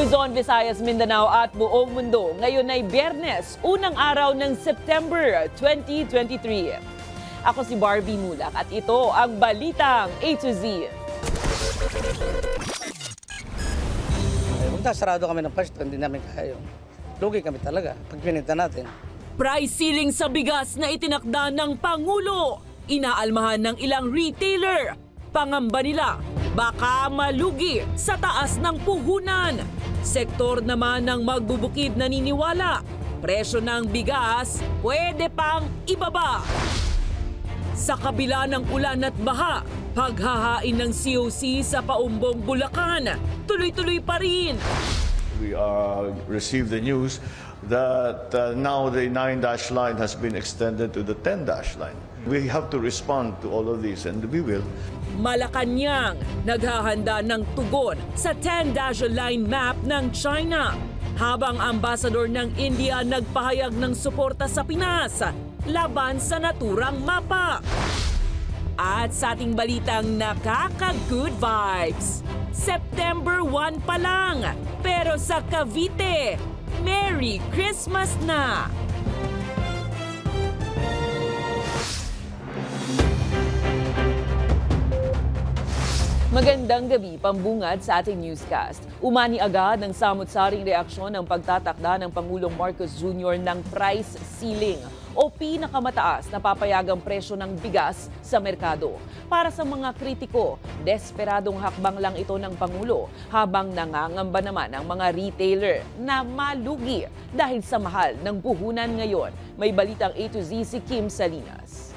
Luzon, Visayas, Mindanao at buong mundo. Ngayon ay Biyernes, unang araw ng September 2023. Ako si Barbie Mulak at ito ang Balitang A to Z. Sarado kami ng pwesto, hindi namin kaya yun. Lugi kami talaga pag pinita natin. Price ceiling sa bigas na itinakda ng Pangulo. Inaalmahan ng ilang retailer. Pangamba nila, baka malugi sa taas ng puhunan. Sektor naman ng magbubukid naniniwala, presyo ng bigas pwede pang ibaba. Sa kabila ng ulan at baha, paghahain ng COC sa Paumbong, Bulacan, tuloy-tuloy pa rin. We received the news that now the 9-dash line has been extended to the 10-dash line. We have to respond to all of this and we will. Malacanang naghahanda ng tugon sa 10-dash line map ng China. Habang ambasador ng India nagpahayag ng suporta sa Pinas laban sa naturang mapa. At sa ating balitang nakaka-good vibes, September 1 pa lang, pero sa Cavite, Merry Christmas na! Magandang gabi, pambungad sa ating newscast. Umani agad ng samut-saring reaksyon ng pagtatakda ng Pangulong Marcos Jr. ng price ceiling o pinakamataas na papayagang presyo ng bigas sa merkado. Para sa mga kritiko, desperadong hakbang lang ito ng Pangulo habang nangangamba naman ang mga retailer na malugi dahil sa mahal ng puhunan ngayon. May balitang A to Z si Kim Salinas.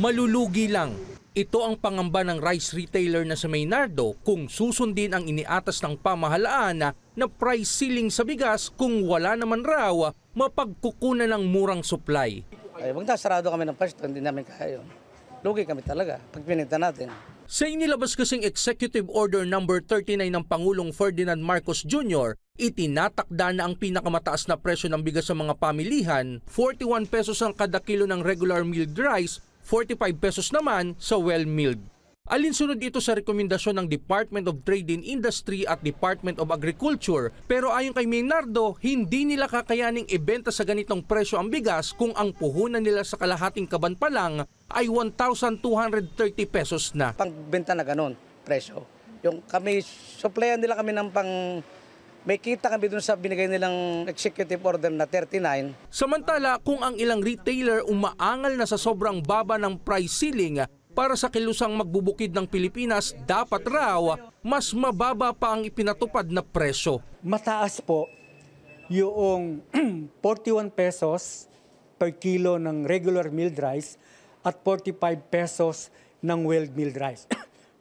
Malulugi lang. Ito ang pangamba ng rice retailer na sa Maynardo kung susundin ang iniatas ng pamahalaan na price ceiling sa bigas kung wala naman raw mapagkukunan ng murang supply. Sarado kami ng pwesto, hindi namin kaya yun. Lugi kami talaga pag pinita natin. Sa inilabas kasing Executive Order No. 39 ng Pangulong Ferdinand Marcos Jr., itinatakda na ang pinakamataas na presyo ng bigas sa mga pamilihan, 41 pesos ang kada kilo ng regular milled rice, 45 pesos naman sa well-milled. Alinsunod ito sa rekomendasyon ng Department of Trade and Industry at Department of Agriculture, pero ayon kay Maynardo, hindi nila kakayaning ibenta sa ganitong presyo ang bigas kung ang puhunan nila sa kalahating kaban pa lang ay 1,230 pesos na. Pangbenta na ganun, presyo. Yung kami, supplyan nila kami ng may kita kami dun sa binigay nilang executive order na 39. Samantala, kung ang ilang retailer umaangal na sa sobrang baba ng price ceiling para sa kilusang magbubukid ng Pilipinas, dapat raw mas mababa pa ang ipinatupad na presyo. Mataas po yung 41 pesos per kilo ng regular milled rice at 45 pesos ng well-milled rice.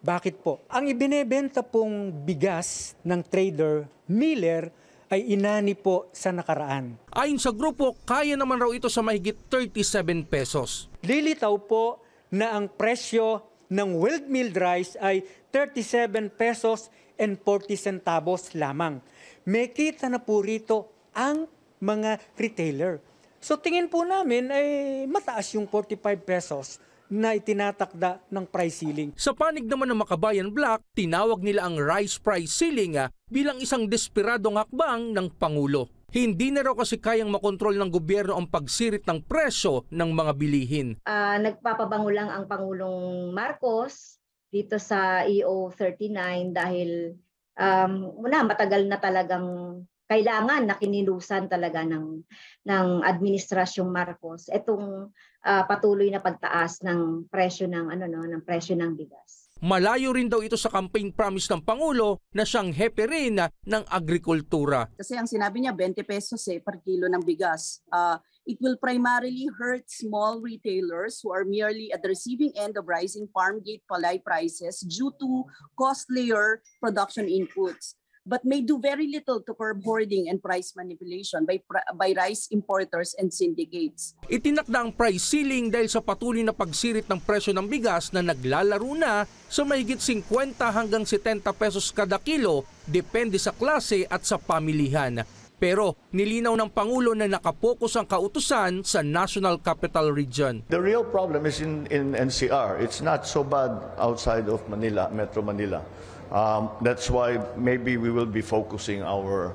Bakit po? Ang ibinebenta pong bigas ng trader, miller, ay inani po sa nakaraan. Ayon sa grupo, kaya naman raw ito sa mahigit 37 pesos. Lilitaw po na ang presyo ng well-milled rice ay 37 pesos and 40 centavos lamang. May kita na po rito ang mga retailer. So tingin po namin ay mataas yung 45 pesos na itinatakda ng price ceiling. Sa panig naman ng Makabayan Black, tinawag nila ang rice price ceiling bilang isang desperadong hakbang ng Pangulo. Hindi na raw kasi kayang makontrol ng gobyerno ang pagsirit ng presyo ng mga bilihin. Nagpapabango lang ang Pangulong Marcos dito sa EO 39 dahil matagal na talagang kailangan na kinilusan talaga ng administrasyong Marcos itong patuloy na pagtaas ng presyo ng presyo ng bigas. Malayo rin daw ito sa campaign promise ng Pangulo na siyang hepe rin ng agrikultura. Kasi ang sinabi niya 20 pesos per kilo ng bigas. It will primarily hurt small retailers who are merely at the receiving end of rising farm gate palay prices due to costlier production inputs, but may do very little to curb hoarding and price manipulation by rice importers and syndicates. Itinakda ang price ceiling dahil sa patuloy na pagsirit ng presyo ng bigas na naglalaro na sa mahigit 50 hanggang 70 pesos kada kilo, depende sa klase at sa pamilihan. Pero nilinaw ng Pangulo na nakapokus ang kautusan sa National Capital Region. The real problem is in NCR. It's not so bad outside of Manila, Metro Manila. That's why maybe we will be focusing our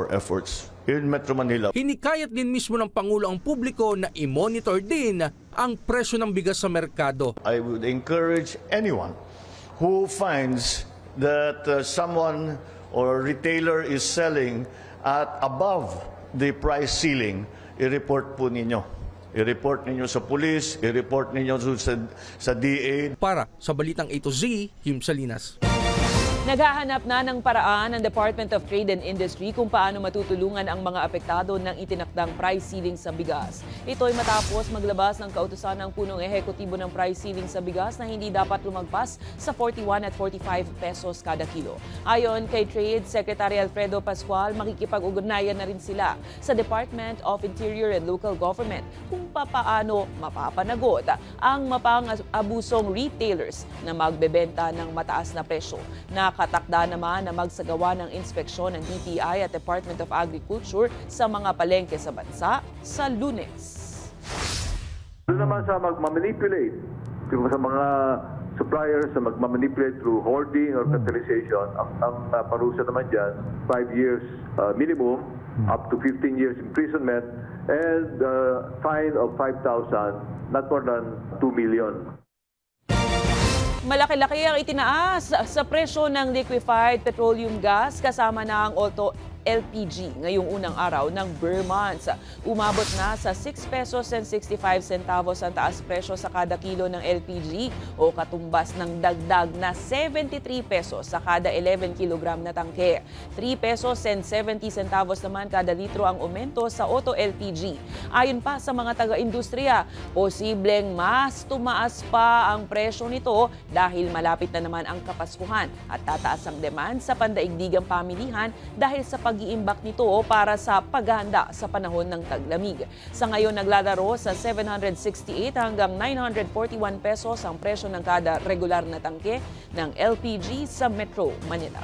efforts in Metro Manila. Hinikayat din mismo ng Pangulo ang publiko na i-monitor din ang presyo ng bigas sa merkado. I would encourage anyone who finds that someone or retailer is selling at above the price ceiling, i-report po ninyo. I-report ninyo sa police, i-report ninyo sa DA. Para sa Balitang A to Z, Him Salinas. Naghahanap na ng paraan ang Department of Trade and Industry kung paano matutulungan ang mga apektado ng itinakdang price ceiling sa bigas. Ito ay matapos maglabas ng kautusan ng punong ehekutibo ng price ceiling sa bigas na hindi dapat lumagpas sa 41 at 45 pesos kada kilo. Ayon kay Trade Secretary Alfredo Pascual, makikipag-ugnayan na rin sila sa Department of Interior and Local Government kung papaano mapapanagot ang mapang-abusong retailers na magbebenta ng mataas na presyo. Nakatakda naman na magsagawa ng inspeksyon ng DTI at Department of Agriculture sa mga palengke sa bansa sa Lunes. Doon naman sa magmamanipulate, sa mga suppliers na magmamanipulate through hoarding or capitalization, ang parusa naman dyan, 5 years minimum, up to 15 years imprisonment, and fine of 5,000, not more than 2 million. Malaki-laki ang itinaas sa presyo ng liquefied petroleum gas kasama na ang auto LPG ngayong unang araw ng Burr months. Umabot na sa 6 pesos and 65 centavos ang taas presyo sa kada kilo ng LPG o katumbas ng dagdag na 73 pesos sa kada 11 kilogram na tangke. 3 pesos and 70 centavos naman kada litro ang aumento sa auto LPG. Ayon pa sa mga taga-industriya, posibleng mas tumaas pa ang presyo nito dahil malapit na naman ang Kapaskuhan at tataas ang demand sa pandaigdigang pamilihan dahil sa pag-iimbak nito para sa paghahanda sa panahon ng taglamig. Sa ngayon naglalaro sa 768 hanggang 941 pesos ang presyo ng kada regular na tangke ng LPG sa Metro Manila.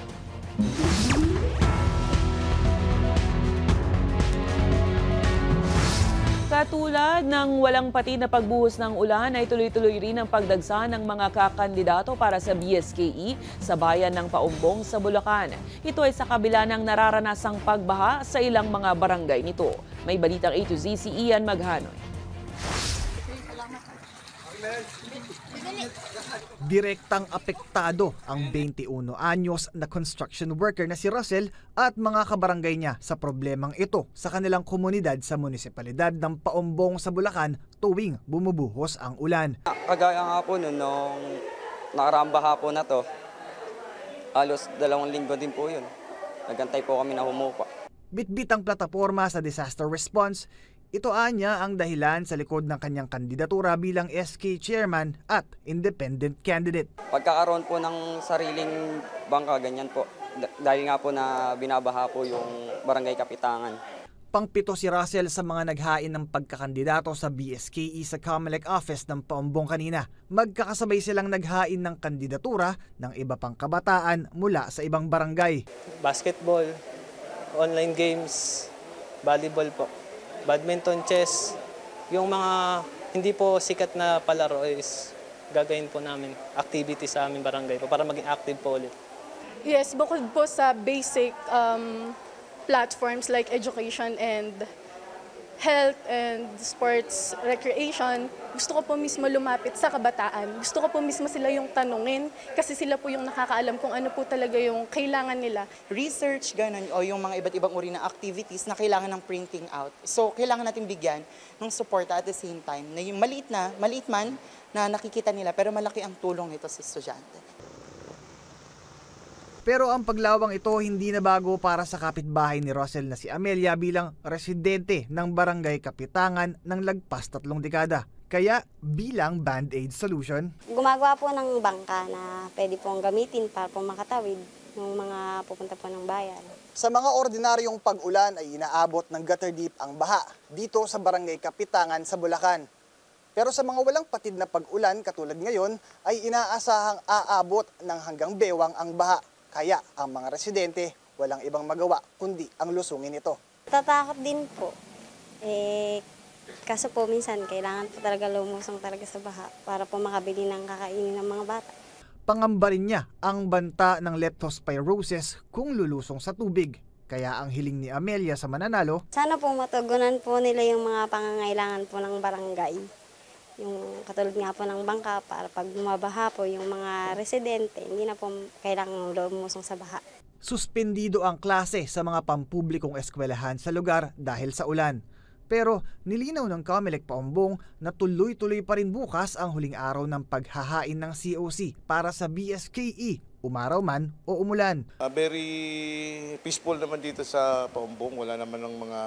Katulad ng walang pati na pagbuhos ng ulan ay tuloy-tuloy rin ang pagdagsa ng mga kakandidato para sa BSKE sa bayan ng Paumbong sa Bulacan. Ito ay sa kabila ng nararanasang pagbaha sa ilang mga barangay nito. May balitang A to Z si Ian Maghanoy. Direktang apektado ang 21 anyos na construction worker na si Russell at mga kabarangay niya sa problemang ito sa kanilang komunidad sa munisipalidad ng Paumbong sa Bulacan tuwing bumubuhos ang ulan. Kagaya nga po nung nakaraang baha po na to, halos 2 linggo din po yun. Nagantay po kami na humupa. Bitbit ang plataforma sa disaster response. Ito anya ang dahilan sa likod ng kanyang kandidatura bilang SK chairman at independent candidate. Pagkakaroon po ng sariling bangka, ganyan po. Dahil nga po na binabaha po yung barangay Kapitangan. Pangpito si Russell sa mga naghain ng pagkakandidato sa BSKE sa Comelec office ng Paumbong kanina. Magkakasabay silang naghain ng kandidatura ng iba pang kabataan mula sa ibang barangay. Basketball, online games, volleyball po. Badminton, chess, yung mga hindi po sikat na palaro is gagawin po namin activity sa aming barangay po para maging active po ulit. Yes, bukod po sa basic platforms like education and health and sports, recreation, gusto ko po mismo lumapit sa kabataan. Gusto ko po mismo sila yung tanungin kasi sila po yung nakakaalam kung ano po talaga yung kailangan nila. Research, ganun, o yung mga iba't ibang uri ng activities na kailangan ng printing out. So, kailangan natin bigyan ng support at the same time na yung maliit man na nakikita nila pero malaki ang tulong nito sa estudyante. Pero ang paglawang ito hindi na bago para sa kapitbahay ni Russell na si Amelia bilang residente ng barangay Kapitangan ng lagpas 3 dekada. Kaya bilang band-aid solution, gumagawa po ng bangka na pwede pong gamitin para po makatawid ng mga pupunta po ng bayan. Sa mga ordinaryong pag-ulan ay inaabot ng gutter deep ang baha dito sa barangay Kapitangan sa Bulacan. Pero sa mga walang patid na pag-ulan katulad ngayon ay inaasahang aabot ng hanggang bewang ang baha. Kaya ang mga residente walang ibang magawa kundi ang lusungin ito. Tatakot din po. Kaso po minsan kailangan po talaga lumusong talaga sa baha para po makabili ng kakainin ng mga bata. Pangamba rin niya ang banta ng leptospirosis kung lulusong sa tubig. Kaya ang hiling ni Amelia sa mananalo, sana po matugunan po nila yung mga pangangailangan po ng barangay. Yung katulad nga po ng bangka para pag bumabaha po yung mga residente, hindi na po kailangang lumusong sa baha. Suspendido ang klase sa mga pampublikong eskwelahan sa lugar dahil sa ulan. Pero nilinaw ng COMELEC Paumbong na tuloy-tuloy pa rin bukas ang huling araw ng paghahain ng COC para sa BSKE, umaraw man o umulan. Very peaceful naman dito sa Paumbong. Wala naman ng mga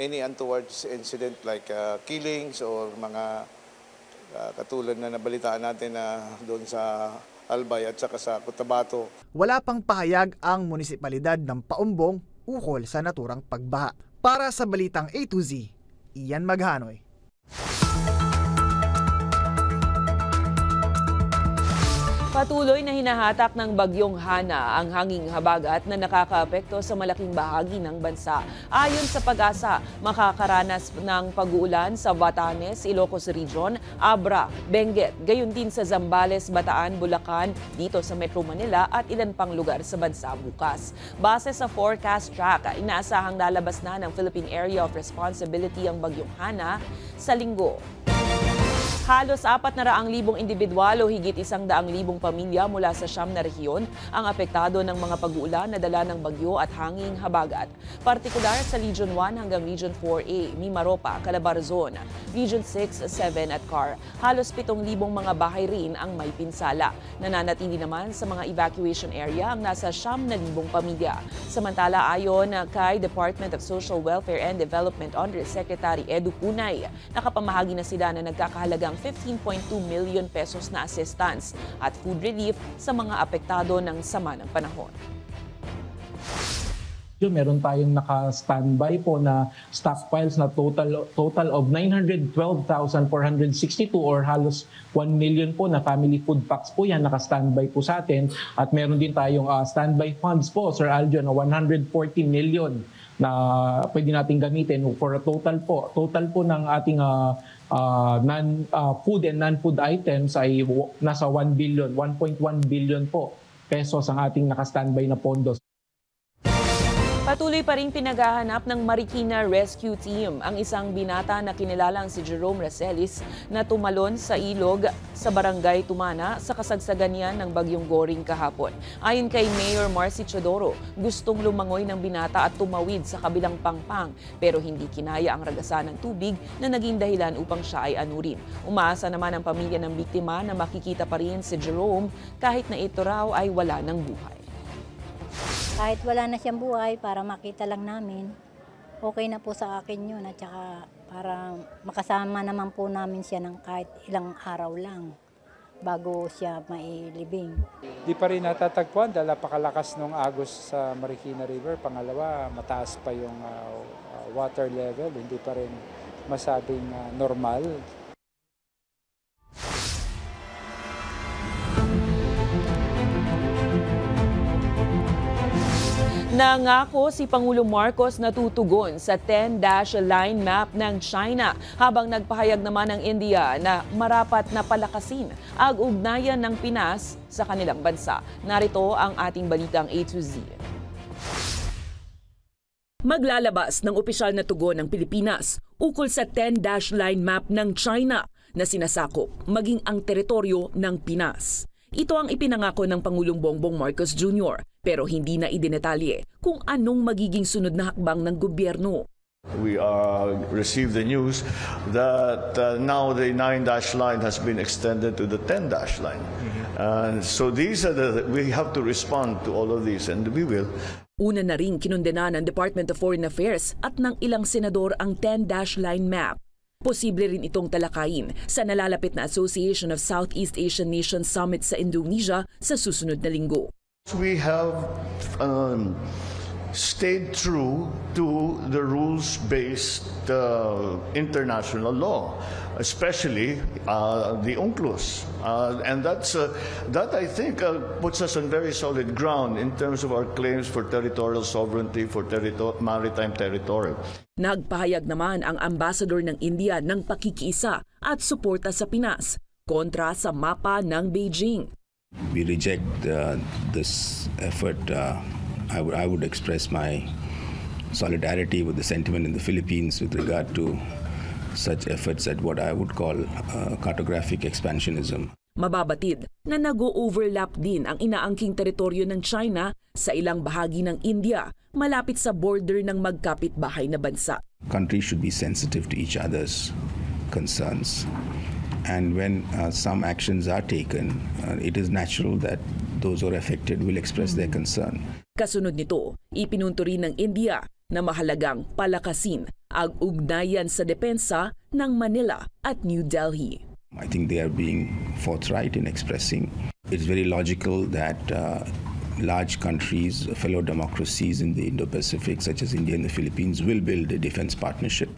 any untoward incident like killings or mga katulad na nabalitaan natin na doon sa Albay at saka sa Cotabato. Wala pang pahayag ang munisipalidad ng Paumbong ukol sa naturang pagbaha. Para sa Balitang A to Z, Ian Maghanoy. Patuloy na hinahatak ng bagyong Hana ang hanging habagat na nakakaapekto sa malaking bahagi ng bansa. Ayon sa Pag-asa, makakaranas ng pag-uulan sa Batanes, Ilocos Region, Abra, Benguet, gayon din sa Zambales, Bataan, Bulacan, dito sa Metro Manila at ilan pang lugar sa bansa bukas. Base sa forecast track, inaasahang lalabas na ng Philippine Area of Responsibility ang bagyong Hana sa linggo. Halos 400,000 individual o higit 100,000 pamilya mula sa 9 na rehiyon ang apektado ng mga pag-uulan na dala ng bagyo at hanging habagat. Partikular sa Region 1 hanggang Region 4A, Mimaropa, Calabarzon, Region 6, 7 at CAR. Halos 7,000 mga bahay rin ang may pinsala. Nananatili naman sa mga evacuation area ang nasa 9,000 pamilya. Samantala ayon kay Department of Social Welfare and Development Undersecretary Edu Punay, nakapamahagi na sila na nagkakahalagang 15.2 million pesos na assistance at food relief sa mga apektado ng sama ng panahon. Meron tayong naka-standby po na stockpiles na total of 912,462 or halos 1 million po na family food packs po yan naka-standby po sa atin. At meron din tayong standby funds po, Sir Aljo, na 140 million na pwede natin gamitin for a total po ng ating food and non-food items ay nasa 1 billion, 1.1 billion po pesos ang ating naka-standby na pondo. Patuloy pa rin pinaghahanap ng Marikina Rescue Team ang isang binata na kinilalang si Jerome Racelis na tumalon sa ilog sa barangay Tumana sa kasagsagan niya ng bagyong Goring kahapon. Ayon kay Mayor Marcy Chodoro, gustong lumangoy ng binata at tumawid sa kabilang pangpang pero hindi kinaya ang ragasan ng tubig na naging dahilan upang siya ay anurin. Umaasa naman ang pamilya ng biktima na makikita pa rin si Jerome kahit na ito raw ay wala ng buhay. Kahit wala na siyang buhay, para makita lang namin, okay na po sa akin yun. At saka para makasama naman po namin siya ng kahit ilang araw lang bago siya mailibing. Di pa rin natatagpuan dahil napakalakas ng agos sa Marikina River. Pangalawa, mataas pa yung water level. Hindi pa rin masabing normal. Nangako si Pangulong Marcos na tutugon sa 10-dash line map ng China habang nagpahayag naman ng India na marapat na palakasin ang ugnayan ng Pinas sa kanilang bansa. Narito ang ating balitang A to Z. Maglalabas ng opisyal na tugon ng Pilipinas ukol sa 10-dash line map ng China na sinasakop maging ang teritoryo ng Pinas. Ito ang ipinangako ng Pangulong Bongbong Marcos Jr. pero hindi na idinetalye kung anong magiging sunod na hakbang ng gobyerno. We received the news that now the 9-dash line has been extended to the 10-dash line. So these are we have to respond to all of these and we will. Una na rin kinundena ng Department of Foreign Affairs at ng ilang senador ang 10-dash line map. Posible rin itong talakayin sa nalalapit na Association of Southeast Asian Nations Summit sa Indonesia sa susunod na linggo. We have stayed true to the rules-based international law, especially the UNCLOS. And that I think puts us on very solid ground in terms of our claims for territorial sovereignty, for maritime territory. Nagpahayag naman ang ambassador ng India ng pakikiisa at suporta sa Pinas kontra sa mapa ng Beijing. We reject this effort. I would express my solidarity with the sentiment in the Philippines with regard to such efforts at what I would call cartographic expansionism. Mababatid na nag-o-overlap din ang inaangking teritoryo ng China sa ilang bahagi ng India, malapit sa border ng magkapit-bahay na bansa. Countries should be sensitive to each other's concerns. And when some actions are taken, it is natural that those who are affected will express their concern. Kasunod nito, ipinunto rin ng India na mahalagang palakasin ang ugnayan sa depensa ng Manila at New Delhi. I think they are being forthright in expressing. It's very logical that large countries, fellow democracies in the Indo-Pacific, such as India and the Philippines, will build a defense partnership.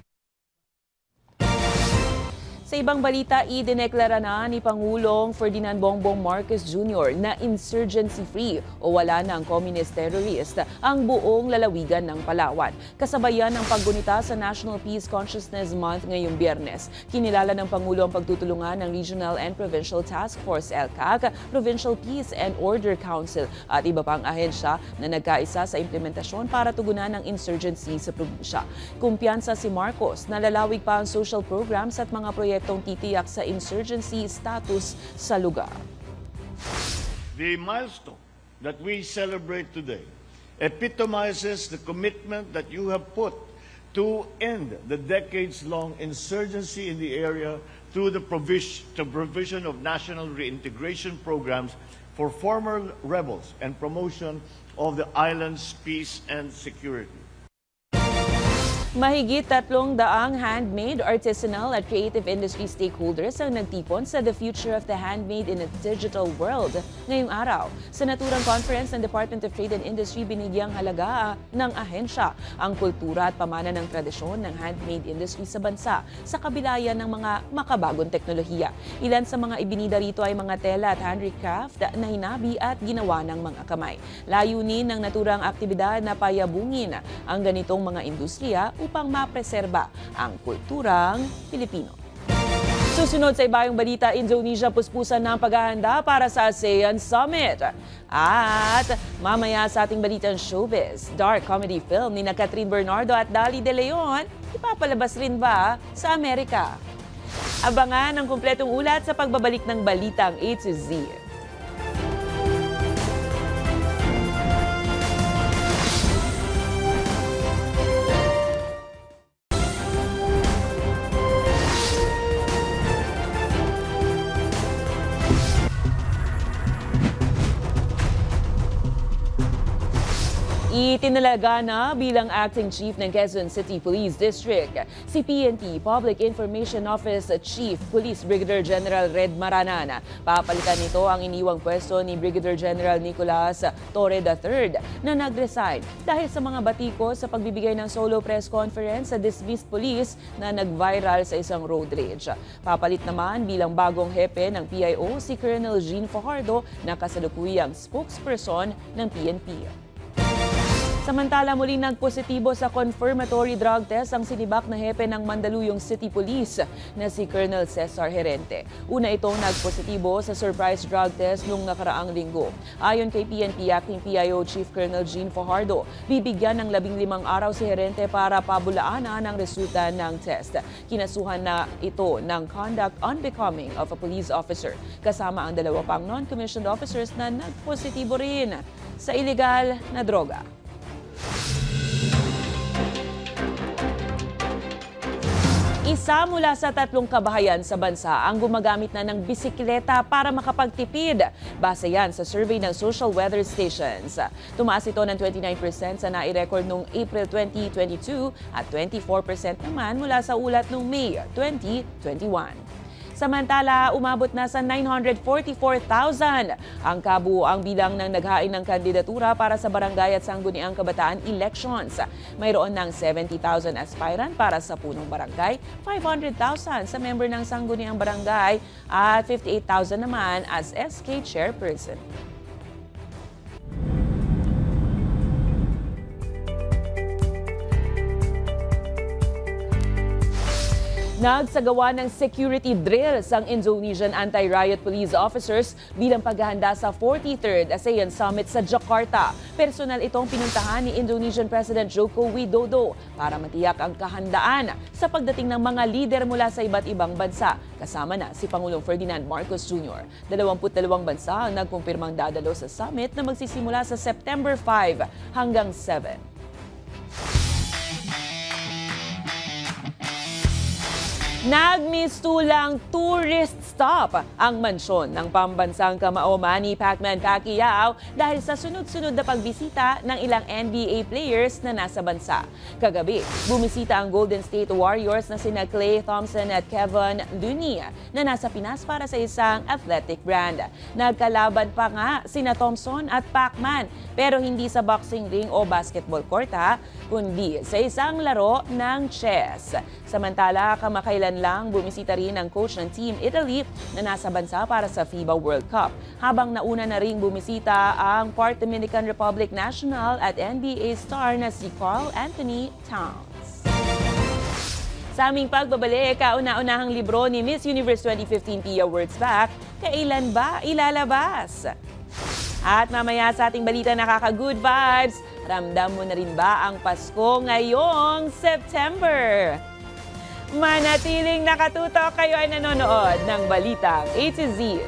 Sa ibang balita, idineklara na ni Pangulong Ferdinand Bongbong Marcos Jr. na insurgency-free o wala na ang communist terrorist ang buong lalawigan ng Palawan. Kasabayan ng paggunita sa National Peace Consciousness Month ngayong Biyernes. Kinilala ng Pangulo ang pagtutulungan ng Regional and Provincial Task Force LCAC, Provincial Peace and Order Council at iba pang ahensya na nagkaisa sa implementasyon para tugunan ang insurgency sa probinsya. Kumpiyansa si Marcos na lalawig pa ang social programs at mga proyekto titiyak sa insurgency status sa lugar. The milestone that we celebrate today epitomizes the commitment that you have put to end the decades-long insurgency in the area through the provision of national reintegration programs for former rebels and promotion of the island's peace and security. Mahigit 300 handmade, artisanal at creative industry stakeholders ang nagtipon sa The Future of the Handmade in a Digital World ngayong araw. Sa naturang conference ng Department of Trade and Industry, binigyang halaga ng ahensya ang kultura at pamana ng tradisyon ng handmade industry sa bansa sa kabilayan ng mga makabagong teknolohiya. Ilan sa mga ibinida rito ay mga tela at handicraft na hinabi at ginawa ng mga kamay. Layunin ng naturang aktibidad na payabungin ang ganitong mga industriya upang mapreserba ang kulturang Pilipino. Susunod sa ibayong balita, Indonesia puspusan ng paghahanda para sa ASEAN Summit. At mamaya sa ating balitang showbiz, dark comedy film ni Catherine Bernardo at Dali De Leon, ipapalabas rin ba sa Amerika? Abangan ang kumpletong ulat sa pagbabalik ng balitang A to Z. Itinalaga na bilang acting chief ng Quezon City Police District si PNP Public Information Office Chief Police Brigadier General Red Maranan. Papalitan nito ang iniwang pwesto ni Brigadier General Nicolas Torre III na nag-resign dahil sa mga batiko sa pagbibigay ng solo press conference sa dismissed police na nag-viral sa isang road rage. Papalit naman bilang bagong hepe ng PIO si Colonel Jean Fajardo na kasalukuyang spokesperson ng PNP. Samantala, muling nagpositibo sa confirmatory drug test ang sinibak na hepe ng Mandaluyong City Police na si Colonel Cesar Herente. Una itong nagpositibo sa surprise drug test noong nakaraang linggo. Ayon kay PNP Acting PIO Chief Colonel Jean Fajardo, bibigyan ng 15 araw si Herente para pabulaanan ang resulta ng test. Kinasuhan na ito ng conduct unbecoming of a police officer. Kasama ang 2 pang non-commissioned officers na nagpositibo rin sa illegal na droga. Isa mula sa 3 kabahayan sa bansa ang gumagamit na ng bisikleta para makapagtipid. Base yan sa survey ng Social Weather Stations. Tumaas ito ng 29% sa nai-record noong April 2022 at 24% naman mula sa ulat noong May 2021. Samantala, umabot na sa 944,000 ang kabuuang bilang ng naghain ng kandidatura para sa barangay at sangguniang kabataan elections. Mayroon ng 70,000 aspirant para sa punong barangay, 500,000 sa member ng sangguniang barangay at 58,000 naman as SK chairperson. Nagsagawa ng security drills ang Indonesian anti-riot police officers bilang paghahanda sa 43rd ASEAN Summit sa Jakarta. Personal itong pinuntahan ni Indonesian President Joko Widodo para matiyak ang kahandaan sa pagdating ng mga lider mula sa iba't ibang bansa. Kasama na si Pangulong Ferdinand Marcos Jr. 22 bansa ang nagkumpirmang dadalo sa summit na magsisimula sa September 5 hanggang 7. Nagmistulang tourist stop ang mansyon ng pambansang kamao Manny Pacman Pacquiao dahil sa sunod-sunod na pagbisita ng ilang NBA players na nasa bansa. Kagabi, bumisita ang Golden State Warriors na sina Klay Thompson at Kevin Looney na nasa Pinas para sa isang athletic brand. Nagkalaban pa nga sina Thompson at Pacman pero hindi sa boxing ring o basketball court kundi sa isang laro ng chess. Samantala, kamakailan lang bumisita rin ang coach ng Team Italy na nasa bansa para sa FIBA World Cup. Habang nauna na ring bumisita ang part Dominican Republic national at NBA star na si Karl Anthony Towns. Sa aming pagbabalik, kauna-unahang libro ni Miss Universe 2015 Pia Wurtzbach, kailan ba ilalabas? At mamaya sa ating balita nakaka-good vibes, ramdam mo na rin ba ang Pasko ngayong September? Manatiling nakatutok, kayo ay nanonood ng Balitang A to Z.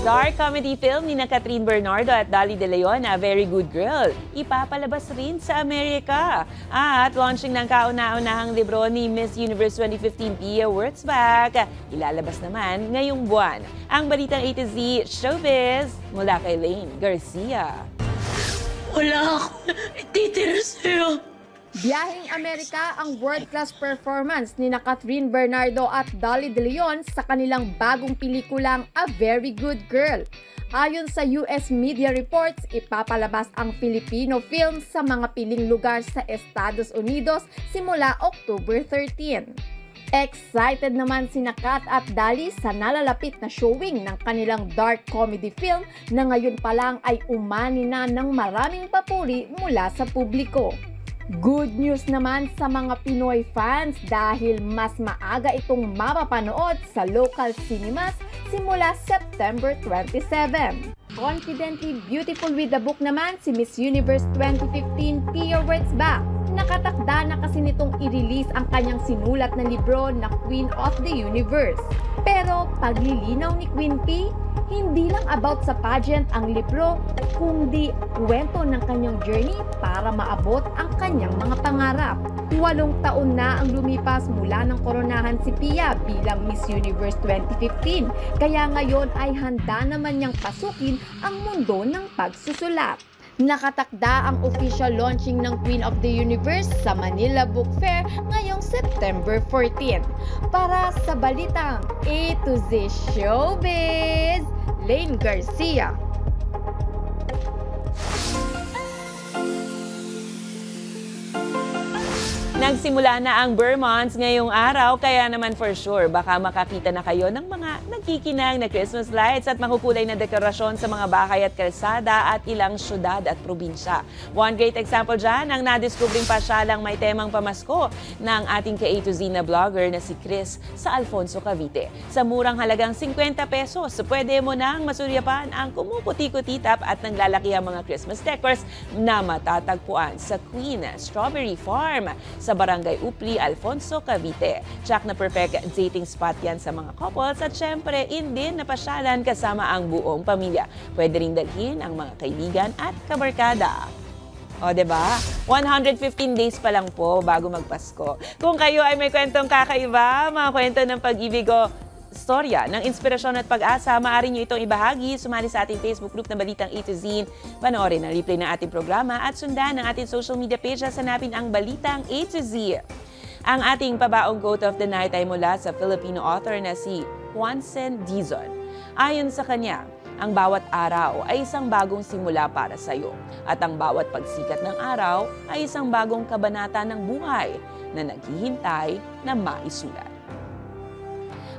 Dark comedy film ni Catherine Bernardo at Dali De Leon na Very Good Girl, ipapalabas rin sa Amerika. At launching ng kauna-unahang libro ni Miss Universe 2015 Pia Wurtzbach, ilalabas naman ngayong buwan. Ang Balitang A to Z Showbiz mula kay Lane Garcia. Wala ako ititira sa'yo. Biyaheng Amerika ang world-class performance ni Catherine Bernardo at Dali De Leon sa kanilang bagong pelikulang A Very Good Girl. Ayon sa US media reports, ipapalabas ang Filipino film sa mga piling lugar sa Estados Unidos simula October 13. Excited naman sina Kat at Dali sa nalalapit na showing ng kanilang dark comedy film na ngayon pa lang ay umani na ng maraming papuri mula sa publiko. Good news naman sa mga Pinoy fans dahil mas maaga itong mapapanood sa local cinemas simula September 27. Confidently beautiful with the book naman si Miss Universe 2015 Pia Wurtzbach. Nakatakda na kasi nitong i-release ang kanyang sinulat na libro na Queen of the Universe. Pero paglilinaw ni Queen P, hindi lang about sa pageant ang libro, kundi kwento ng kanyang journey para maabot ang kanyang mga pangarap. 8 taon na ang lumipas mula ng koronahan si Pia bilang Miss Universe 2015, kaya ngayon ay handa naman niyang pasukin ang mundo ng pagsusulat. Nakatakda ang official launching ng Queen of the Universe sa Manila Book Fair ngayong September 14. Para sa Balitang A to Z Showbiz, Lane Garcia. Nagsimula na ang Burr Months ngayong araw, kaya naman for sure baka makakita na kayo ng mga nagkikinang na Christmas lights at makukulay na dekorasyon sa mga bahay at kalsada at ilang syudad at probinsya. One great example dyan ang nadiskubring pasyalang may temang pamasko ng ating ka-A to Z na vlogger na si Chris sa Alfonso, Cavite. Sa murang halagang 50 pesos, pwede mo nang masuryapan ang kumuputi-kutitap at naglalaki ang mga Christmas decors na matatagpuan sa Queen Strawberry Farm sa Barangay Upli, Alfonso, Cavite. Tsak na perfect dating spot yan sa mga couples at syempre in din na pasyalan kasama ang buong pamilya. Pwede rin dalhin ang mga kaibigan at kabarkada. O, diba? 115 days pa lang po bago magpasko. Kung kayo ay may kwentong kakaiba, mga kwento ng pag-ibig o storya ng inspirasyon at pag-asa, maaari nyo itong ibahagi. Sumali sa ating Facebook group na Balitang A to Z. Panoorin ang replay ng ating programa at sundan ang ating social media page at hanapin ang Balitang A to Z. Ang ating pabaong quote of the night ay mula sa Filipino author na si Juancen Dizon. Ayon sa kanya, ang bawat araw ay isang bagong simula para sa iyo at ang bawat pagsikat ng araw ay isang bagong kabanata ng buhay na naghihintay na maisulat.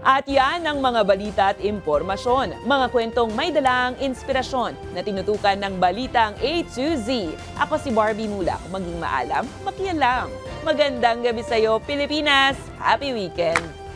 At yan ang mga balita at impormasyon. Mga kwentong may dalang inspirasyon na tinutukan ng balitang A to Z. Ako si Barbie Mulak. Maging maalam, makialam. Magandang gabi sa'yo, Pilipinas! Happy weekend!